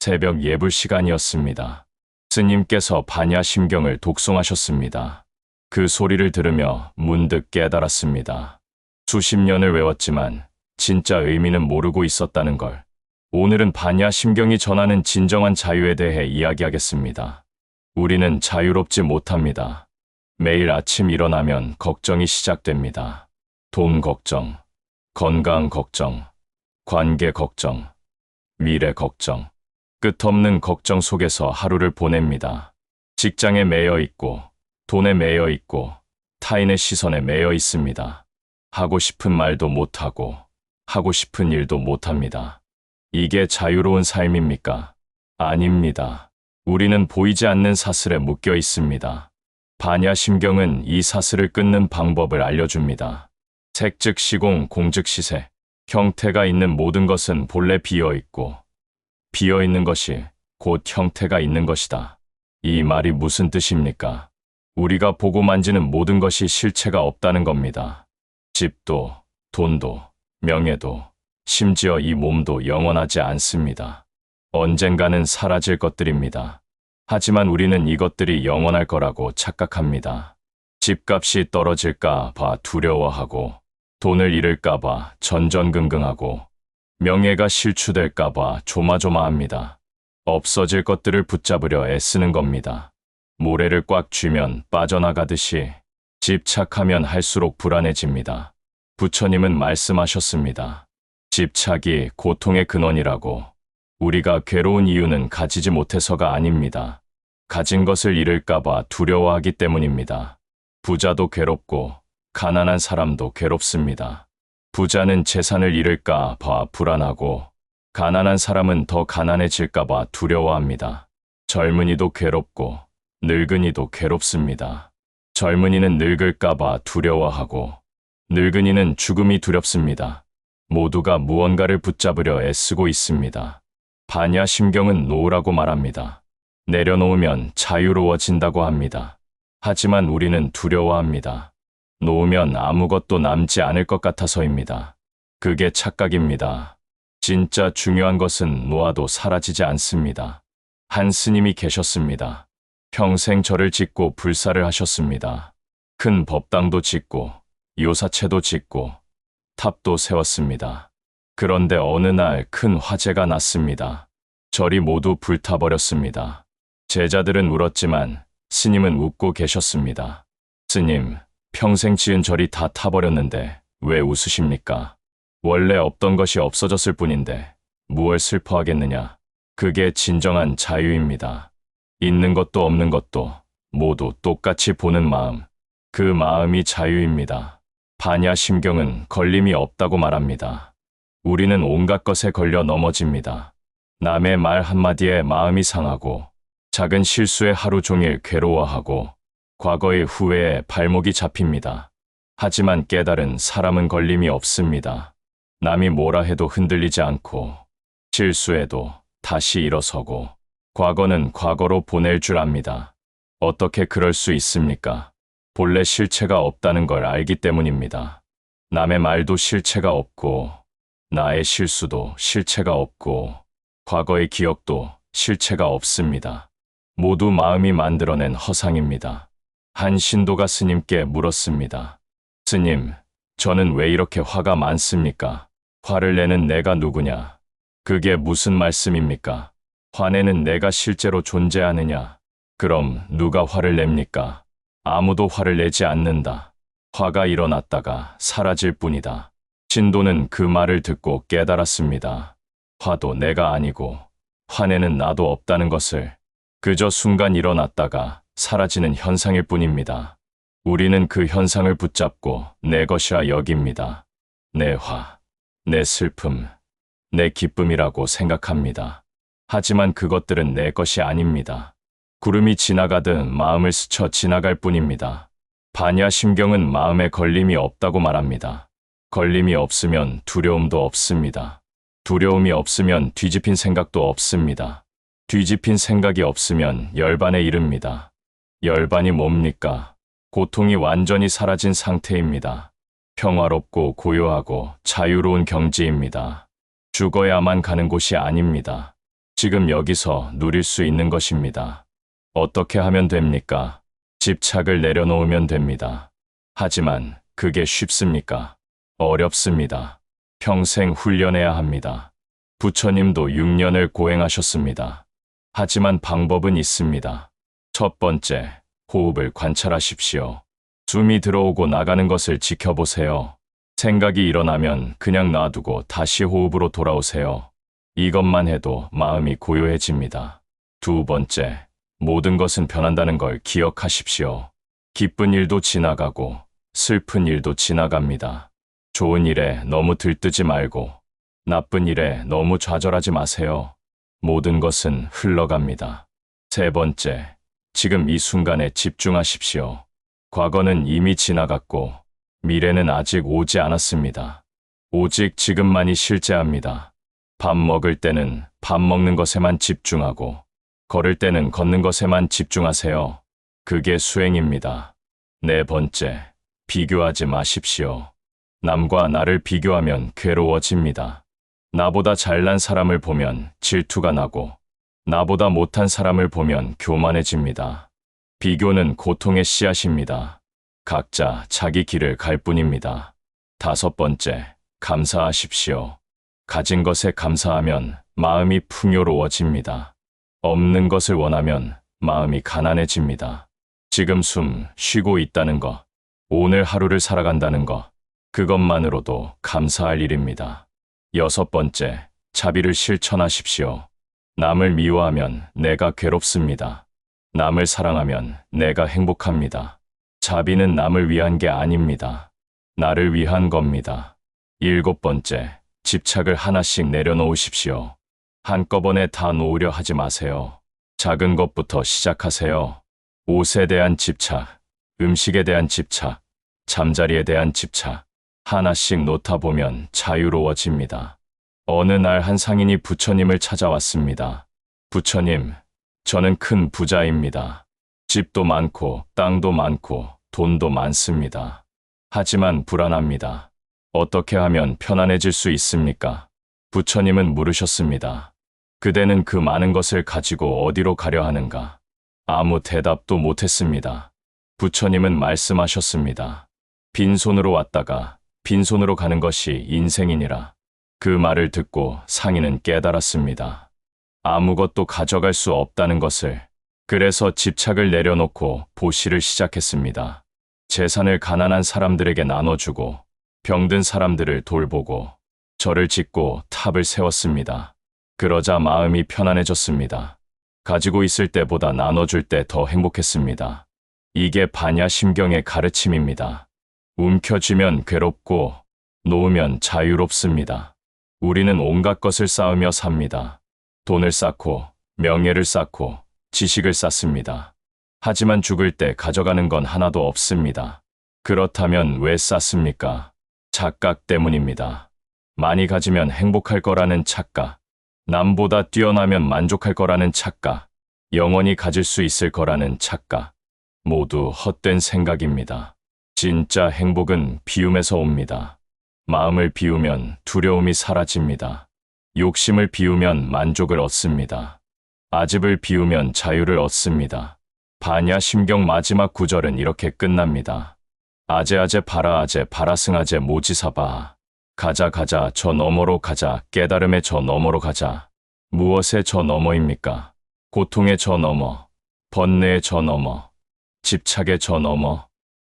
새벽 예불 시간이었습니다. 스님께서 반야심경을 독송하셨습니다. 그 소리를 들으며 문득 깨달았습니다. 수십 년을 외웠지만 진짜 의미는 모르고 있었다는 걸. 오늘은 반야심경이 전하는 진정한 자유에 대해 이야기하겠습니다. 우리는 자유롭지 못합니다. 매일 아침 일어나면 걱정이 시작됩니다. 돈 걱정, 건강 걱정, 관계 걱정, 미래 걱정. 끝없는 걱정 속에서 하루를 보냅니다. 직장에 매여 있고, 돈에 매여 있고, 타인의 시선에 매여 있습니다. 하고 싶은 말도 못하고, 하고 싶은 일도 못합니다. 이게 자유로운 삶입니까? 아닙니다. 우리는 보이지 않는 사슬에 묶여 있습니다. 반야심경은 이 사슬을 끊는 방법을 알려줍니다. 색 즉 시공, 공 즉 시세. 형태가 있는 모든 것은 본래 비어있고, 비어있는 것이 곧 형태가 있는 것이다. 이 말이 무슨 뜻입니까? 우리가 보고 만지는 모든 것이 실체가 없다는 겁니다. 집도, 돈도, 명예도, 심지어 이 몸도 영원하지 않습니다. 언젠가는 사라질 것들입니다. 하지만 우리는 이것들이 영원할 거라고 착각합니다. 집값이 떨어질까 봐 두려워하고, 돈을 잃을까 봐 전전긍긍하고, 명예가 실추될까 봐 조마조마합니다. 없어질 것들을 붙잡으려 애쓰는 겁니다. 모래를 꽉 쥐면 빠져나가듯이 집착하면 할수록 불안해집니다. 부처님은 말씀하셨습니다. 집착이 고통의 근원이라고. 우리가 괴로운 이유는 가지지 못해서가 아닙니다. 가진 것을 잃을까 봐 두려워하기 때문입니다. 부자도 괴롭고 가난한 사람도 괴롭습니다. 부자는 재산을 잃을까 봐 불안하고 가난한 사람은 더 가난해질까 봐 두려워합니다. 젊은이도 괴롭고 늙은이도 괴롭습니다. 젊은이는 늙을까 봐 두려워하고 늙은이는 죽음이 두렵습니다. 모두가 무언가를 붙잡으려 애쓰고 있습니다. 반야심경은 놓으라고 말합니다. 내려놓으면 자유로워진다고 합니다. 하지만 우리는 두려워합니다. 놓으면 아무것도 남지 않을 것 같아서입니다. 그게 착각입니다. 진짜 중요한 것은 놓아도 사라지지 않습니다. 한 스님이 계셨습니다. 평생 절을 짓고 불사를 하셨습니다. 큰 법당도 짓고 요사체도 짓고 탑도 세웠습니다. 그런데 어느 날 큰 화재가 났습니다. 절이 모두 불타버렸습니다. 제자들은 울었지만 스님은 웃고 계셨습니다. 스님, 평생 지은 절이 다 타버렸는데 왜 웃으십니까? 원래 없던 것이 없어졌을 뿐인데 무얼 슬퍼하겠느냐? 그게 진정한 자유입니다. 있는 것도 없는 것도 모두 똑같이 보는 마음. 그 마음이 자유입니다. 반야심경은 걸림이 없다고 말합니다. 우리는 온갖 것에 걸려 넘어집니다. 남의 말 한마디에 마음이 상하고 작은 실수에 하루 종일 괴로워하고 과거의 후회에 발목이 잡힙니다. 하지만 깨달은 사람은 걸림이 없습니다. 남이 뭐라 해도 흔들리지 않고 실수해도 다시 일어서고 과거는 과거로 보낼 줄 압니다. 어떻게 그럴 수 있습니까? 본래 실체가 없다는 걸 알기 때문입니다. 남의 말도 실체가 없고 나의 실수도 실체가 없고 과거의 기억도 실체가 없습니다. 모두 마음이 만들어낸 허상입니다. 한 신도가 스님께 물었습니다. 스님, 저는 왜 이렇게 화가 많습니까? 화를 내는 내가 누구냐? 그게 무슨 말씀입니까? 화내는 내가 실제로 존재하느냐? 그럼 누가 화를 냅니까? 아무도 화를 내지 않는다. 화가 일어났다가 사라질 뿐이다. 신도는 그 말을 듣고 깨달았습니다. 화도 내가 아니고 화내는 나도 없다는 것을. 그저 순간 일어났다가 사라지는 현상일 뿐입니다. 우리는 그 현상을 붙잡고 내 것이라 여깁니다. 내 화, 내 슬픔, 내 기쁨이라고 생각합니다. 하지만 그것들은 내 것이 아닙니다. 구름이 지나가듯 마음을 스쳐 지나갈 뿐입니다. 반야심경은 마음에 걸림이 없다고 말합니다. 걸림이 없으면 두려움도 없습니다. 두려움이 없으면 뒤집힌 생각도 없습니다. 뒤집힌 생각이 없으면 열반에 이릅니다. 열반이 뭡니까? 고통이 완전히 사라진 상태입니다. 평화롭고 고요하고 자유로운 경지입니다. 죽어야만 가는 곳이 아닙니다. 지금 여기서 누릴 수 있는 것입니다. 어떻게 하면 됩니까? 집착을 내려놓으면 됩니다. 하지만 그게 쉽습니까? 어렵습니다. 평생 훈련해야 합니다. 부처님도 6년을 고행하셨습니다. 하지만 방법은 있습니다. 첫 번째, 호흡을 관찰하십시오. 숨이 들어오고 나가는 것을 지켜보세요. 생각이 일어나면 그냥 놔두고 다시 호흡으로 돌아오세요. 이것만 해도 마음이 고요해집니다. 두 번째, 모든 것은 변한다는 걸 기억하십시오. 기쁜 일도 지나가고 슬픈 일도 지나갑니다. 좋은 일에 너무 들뜨지 말고 나쁜 일에 너무 좌절하지 마세요. 모든 것은 흘러갑니다. 세 번째, 지금 이 순간에 집중하십시오. 과거는 이미 지나갔고 미래는 아직 오지 않았습니다. 오직 지금만이 실제합니다. 밥 먹을 때는 밥 먹는 것에만 집중하고 걸을 때는 걷는 것에만 집중하세요. 그게 수행입니다. 네 번째, 비교하지 마십시오. 남과 나를 비교하면 괴로워집니다. 나보다 잘난 사람을 보면 질투가 나고 나보다 못한 사람을 보면 교만해집니다. 비교는 고통의 씨앗입니다. 각자 자기 길을 갈 뿐입니다. 다섯 번째, 감사하십시오. 가진 것에 감사하면 마음이 풍요로워집니다. 없는 것을 원하면 마음이 가난해집니다. 지금 숨 쉬고 있다는 것, 오늘 하루를 살아간다는 것, 그것만으로도 감사할 일입니다. 여섯 번째, 자비를 실천하십시오. 남을 미워하면 내가 괴롭습니다. 남을 사랑하면 내가 행복합니다. 자비는 남을 위한 게 아닙니다. 나를 위한 겁니다. 일곱 번째, 집착을 하나씩 내려놓으십시오. 한꺼번에 다 놓으려 하지 마세요. 작은 것부터 시작하세요. 옷에 대한 집착, 음식에 대한 집착, 잠자리에 대한 집착, 하나씩 놓다 보면 자유로워집니다. 어느 날 한 상인이 부처님을 찾아왔습니다. 부처님, 저는 큰 부자입니다. 집도 많고 땅도 많고 돈도 많습니다. 하지만 불안합니다. 어떻게 하면 편안해질 수 있습니까? 부처님은 물으셨습니다. 그대는 그 많은 것을 가지고 어디로 가려 하는가? 아무 대답도 못했습니다. 부처님은 말씀하셨습니다. 빈손으로 왔다가 빈손으로 가는 것이 인생이니라. 그 말을 듣고 상인은 깨달았습니다. 아무것도 가져갈 수 없다는 것을. 그래서 집착을 내려놓고 보시를 시작했습니다. 재산을 가난한 사람들에게 나눠주고 병든 사람들을 돌보고 절을 짓고 탑을 세웠습니다. 그러자 마음이 편안해졌습니다. 가지고 있을 때보다 나눠줄 때 더 행복했습니다. 이게 반야심경의 가르침입니다. 움켜쥐면 괴롭고 놓으면 자유롭습니다. 우리는 온갖 것을 쌓으며 삽니다. 돈을 쌓고 명예를 쌓고 지식을 쌓습니다. 하지만 죽을 때 가져가는 건 하나도 없습니다. 그렇다면 왜 쌓습니까? 착각 때문입니다. 많이 가지면 행복할 거라는 착각, 남보다 뛰어나면 만족할 거라는 착각, 영원히 가질 수 있을 거라는 착각, 모두 헛된 생각입니다. 진짜 행복은 비움에서 옵니다. 마음을 비우면 두려움이 사라집니다. 욕심을 비우면 만족을 얻습니다. 아집을 비우면 자유를 얻습니다. 반야심경 마지막 구절은 이렇게 끝납니다. 아제아제 바라아제 바라승아제 모지사바. 가자 가자 저 너머로 가자. 깨달음의 저 너머로 가자. 무엇의 저 너머입니까? 고통의 저 너머, 번뇌의 저 너머, 집착의 저 너머.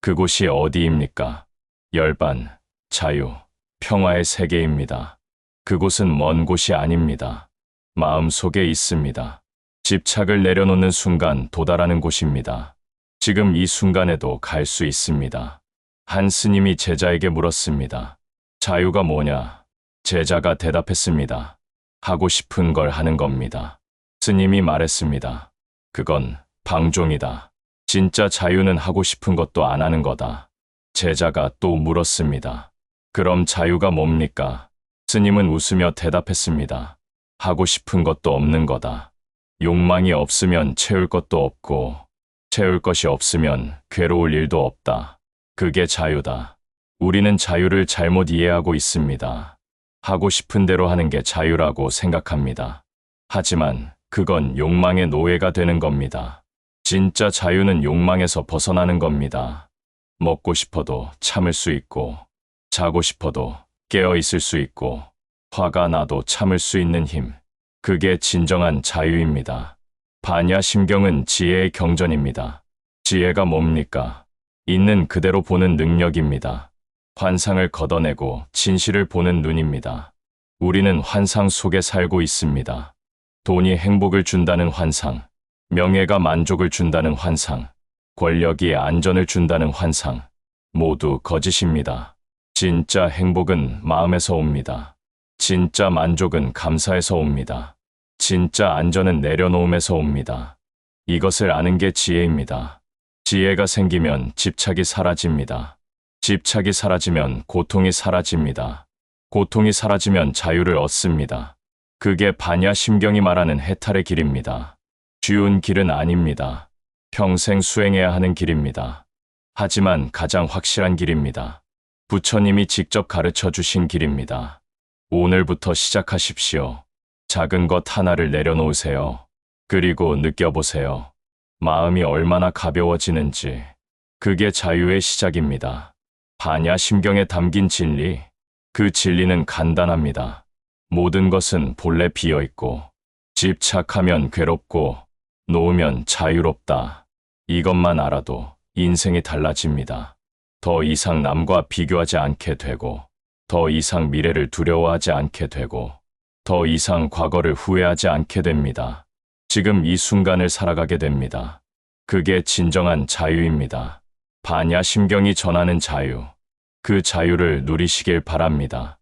그곳이 어디입니까? 열반, 자유, 평화의 세계입니다. 그곳은 먼 곳이 아닙니다. 마음 속에 있습니다. 집착을 내려놓는 순간 도달하는 곳입니다. 지금 이 순간에도 갈 수 있습니다. 한 스님이 제자에게 물었습니다. 자유가 뭐냐? 제자가 대답했습니다. 하고 싶은 걸 하는 겁니다. 스님이 말했습니다. 그건 방종이다. 진짜 자유는 하고 싶은 것도 안 하는 거다. 제자가 또 물었습니다. 그럼 자유가 뭡니까? 스님은 웃으며 대답했습니다. 하고 싶은 것도 없는 거다. 욕망이 없으면 채울 것도 없고, 채울 것이 없으면 괴로울 일도 없다. 그게 자유다. 우리는 자유를 잘못 이해하고 있습니다. 하고 싶은 대로 하는 게 자유라고 생각합니다. 하지만 그건 욕망의 노예가 되는 겁니다. 진짜 자유는 욕망에서 벗어나는 겁니다. 먹고 싶어도 참을 수 있고, 자고 싶어도 깨어 있을 수 있고, 화가 나도 참을 수 있는 힘. 그게 진정한 자유입니다. 반야심경은 지혜의 경전입니다. 지혜가 뭡니까? 있는 그대로 보는 능력입니다. 환상을 걷어내고 진실을 보는 눈입니다. 우리는 환상 속에 살고 있습니다. 돈이 행복을 준다는 환상, 명예가 만족을 준다는 환상, 권력이 안전을 준다는 환상, 모두 거짓입니다. 진짜 행복은 마음에서 옵니다. 진짜 만족은 감사에서 옵니다. 진짜 안전은 내려놓음에서 옵니다. 이것을 아는 게 지혜입니다. 지혜가 생기면 집착이 사라집니다. 집착이 사라지면 고통이 사라집니다. 고통이 사라지면 자유를 얻습니다. 그게 반야심경이 말하는 해탈의 길입니다. 쉬운 길은 아닙니다. 평생 수행해야 하는 길입니다. 하지만 가장 확실한 길입니다. 부처님이 직접 가르쳐 주신 길입니다. 오늘부터 시작하십시오. 작은 것 하나를 내려놓으세요. 그리고 느껴보세요. 마음이 얼마나 가벼워지는지. 그게 자유의 시작입니다. 반야심경에 담긴 진리, 그 진리는 간단합니다. 모든 것은 본래 비어있고, 집착하면 괴롭고, 놓으면 자유롭다. 이것만 알아도 인생이 달라집니다. 더 이상 남과 비교하지 않게 되고, 더 이상 미래를 두려워하지 않게 되고, 더 이상 과거를 후회하지 않게 됩니다. 지금 이 순간을 살아가게 됩니다. 그게 진정한 자유입니다. 반야심경이 전하는 자유, 그 자유를 누리시길 바랍니다.